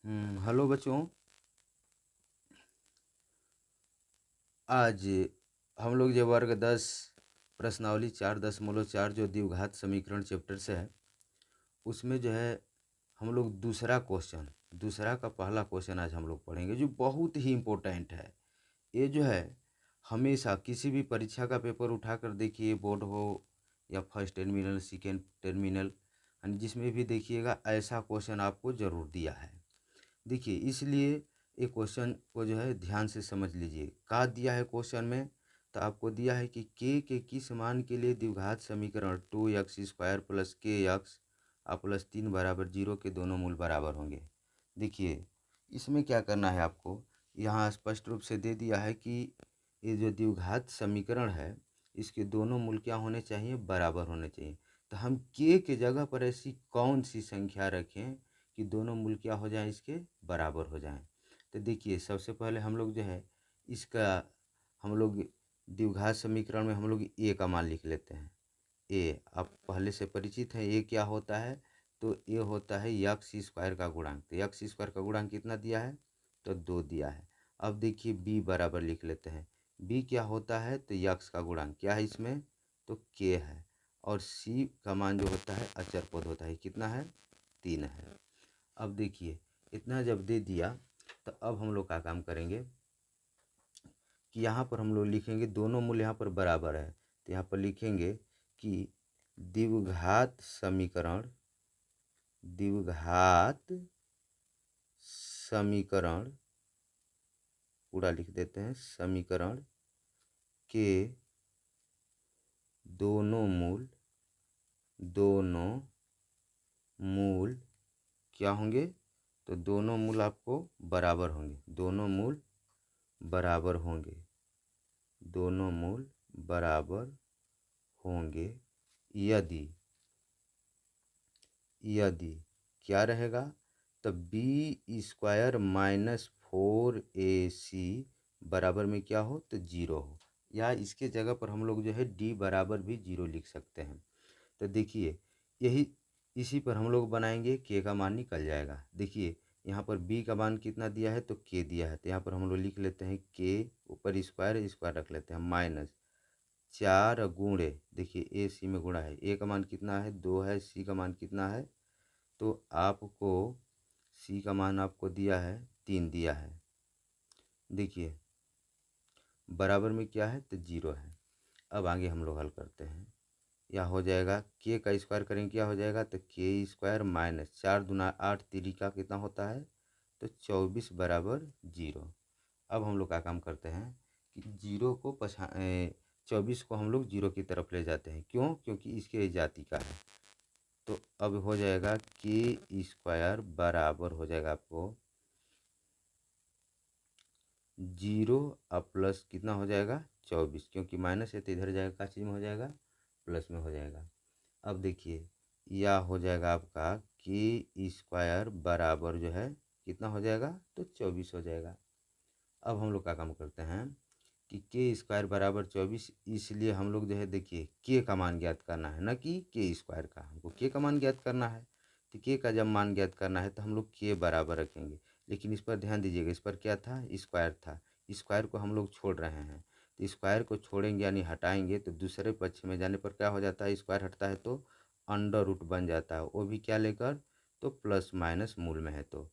Hello बच्चों। आज हम लोग जो वर्ग 10 प्रश्नावली 4.4 जो द्विघात समीकरण चैप्टर से है उसमें जो है हम लोग दूसरा का पहला क्वेश्चन आज हम लोग पढ़ेंगे जो बहुत ही इम्पोर्टेंट है। ये जो है हमेशा किसी भी परीक्षा का पेपर उठाकर देखिए, बोर्ड हो या फर्स्ट टर्मिनल सेकेंड टर्मिनल, जिसमें भी देखिएगा ऐसा क्वेश्चन आपको ज़रूर दिया है। देखिए इसलिए एक क्वेश्चन को जो है ध्यान से समझ लीजिए। का दिया है क्वेश्चन में, तो आपको दिया है कि के किस मान के लिए द्विघात समीकरण 2x² प्लस के एक्स प्लस 3 बराबर 0 के दोनों मूल बराबर होंगे। देखिए इसमें क्या करना है आपको, यहाँ स्पष्ट रूप से दे दिया है कि ये जो द्विघात समीकरण है इसके दोनों मूल क्या होने चाहिए, बराबर होने चाहिए। तो हम के जगह पर ऐसी कौन सी संख्या रखें कि दोनों मूल क्या हो जाएं, इसके बराबर हो जाएं। तो देखिए सबसे पहले हम लोग जो है इसका हम लोग द्विघात समीकरण में हम लोग ए का मान लिख लेते हैं। ए आप पहले से परिचित हैं, ए क्या होता है, तो ए होता है x² का गुणांक। तो x² का गुणांक कितना दिया है, तो 2 दिया है। अब देखिए बी बराबर लिख लेते हैं। बी क्या होता है, तो x का गुणांक क्या है इसमें, तो k है। और सी का मान जो होता है अचर पद होता है, कितना है, 3 है। अब देखिए इतना जब दे दिया तो अब हम लोग का काम करेंगे कि यहाँ पर हम लोग लिखेंगे दोनों मूल यहाँ पर बराबर है। तो यहाँ पर लिखेंगे कि द्विघात समीकरण पूरा लिख देते हैं, समीकरण के दोनों मूल क्या होंगे, तो दोनों मूल आपको बराबर होंगे। दोनों मूल बराबर होंगे यदि क्या रहेगा, तो b² माइनस 4ac बराबर में क्या हो, तो 0 हो। या इसके जगह पर हम लोग जो है d बराबर भी 0 लिख सकते हैं। तो देखिए इसी पर हम लोग बनाएंगे, k का मान निकल जाएगा। देखिए यहाँ पर b का मान कितना दिया है, तो k दिया है। तो यहाँ पर हम लोग लिख लेते हैं k ऊपर स्क्वायर रख लेते हैं माइनस 4 गुणे, देखिए ए सी में गुणा है, ए का मान कितना है, 2 है, सी का मान कितना है, तो आपको सी का मान आपको दिया है 3 दिया है। देखिए बराबर में क्या है, तो 0 है। अब आगे हम लोग हल करते हैं। या हो जाएगा के का स्क्वायर करेंगे, क्या हो जाएगा, तो के² माइनस 4 दूना 8 का कितना होता है, तो 24 बराबर 0। अब हम लोग का काम करते हैं कि 24 को हम लोग 0 की तरफ ले जाते हैं। क्यों, क्योंकि इसके जाति का है। तो अब हो जाएगा के² बराबर हो जाएगा आपको 0 अब प्लस कितना हो जाएगा, 24, क्योंकि माइनस है तो इधर जाएगा, का चीज में हो जाएगा, प्लस में हो जाएगा। अब देखिए या हो जाएगा आपका के² बराबर जो है कितना हो जाएगा, तो 24 हो जाएगा। अब हम लोग का काम करते हैं कि के² बराबर 24, इसलिए हम लोग जो है देखिए के का मान ज्ञात करना है, ना कि के² का। हमको के का मान ज्ञात करना है। तो के का जब मान ज्ञात करना है तो हम लोग के बराबर रखेंगे। लेकिन इस पर ध्यान दीजिएगा, इस पर क्या था, स्क्वायर था। स्क्वायर को हम लोग छोड़ रहे हैं। तो स्क्वायर को छोड़ेंगे यानी हटाएंगे, तो दूसरे पक्ष में जाने पर क्या हो जाता है, स्क्वायर हटता है तो अंडर रूट बन जाता है, वो भी क्या लेकर, तो प्लस माइनस मूल में है, तो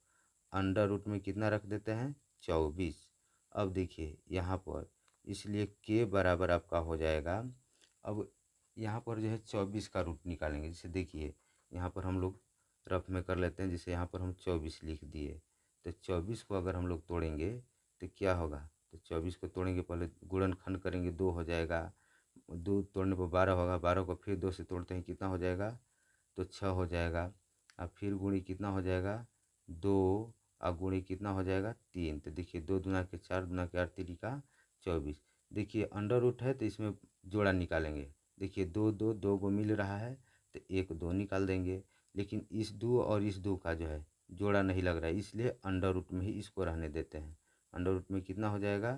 अंडर रूट में कितना रख देते हैं, 24। अब देखिए यहाँ पर इसलिए के बराबर आपका हो जाएगा। अब यहाँ पर जो है 24 का रूट निकालेंगे। जैसे देखिए यहाँ पर हम लोग रफ में कर लेते हैं, जैसे यहाँ पर हम 24 लिख दिए। तो 24 को अगर हम लोग तोड़ेंगे तो क्या होगा, तो 24 को तोड़ेंगे, पहले गुणनखंड करेंगे, 2 हो जाएगा, 2 तोड़ने पर 12 होगा, 12 को फिर 2 से तोड़ते हैं, कितना हो जाएगा, तो 6 हो जाएगा। अब फिर गुणी कितना हो जाएगा, 2, और गुणी कितना हो जाएगा, 3। तो देखिए 2 दूना के 4, दूना के 8, 3 का 24। देखिए अंडर रूट है तो इसमें जोड़ा निकालेंगे। देखिए 2 2 2 को मिल रहा है तो 1 2 निकाल देंगे। लेकिन इस 2 और इस 2 का जो है जोड़ा नहीं लग रहा है, इसलिए अंडर रूट में ही इसको रहने देते हैं। अंडर रूट में कितना हो जाएगा,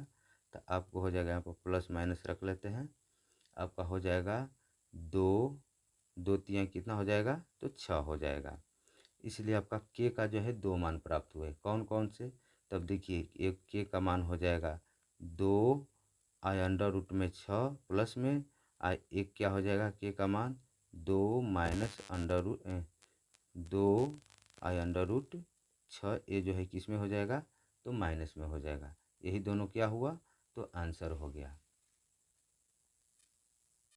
तो आपको हो जाएगा, यहाँ पर प्लस माइनस रख लेते हैं, आपका हो जाएगा 2 2 3 कितना हो जाएगा, तो 6 हो जाएगा। इसलिए आपका के का जो है 2 मान प्राप्त हुए। कौन कौन से? तब देखिए, एक के का मान हो जाएगा 2 आई अंडर रूट में 6 प्लस में एक क्या हो जाएगा के का मान 2 माइनस अंडर रूट 2 आई अंडर रूट 6, ये जो है किस में हो जाएगा? तो माइनस में हो जाएगा। यही दोनों क्या हुआ? तो आंसर हो गया।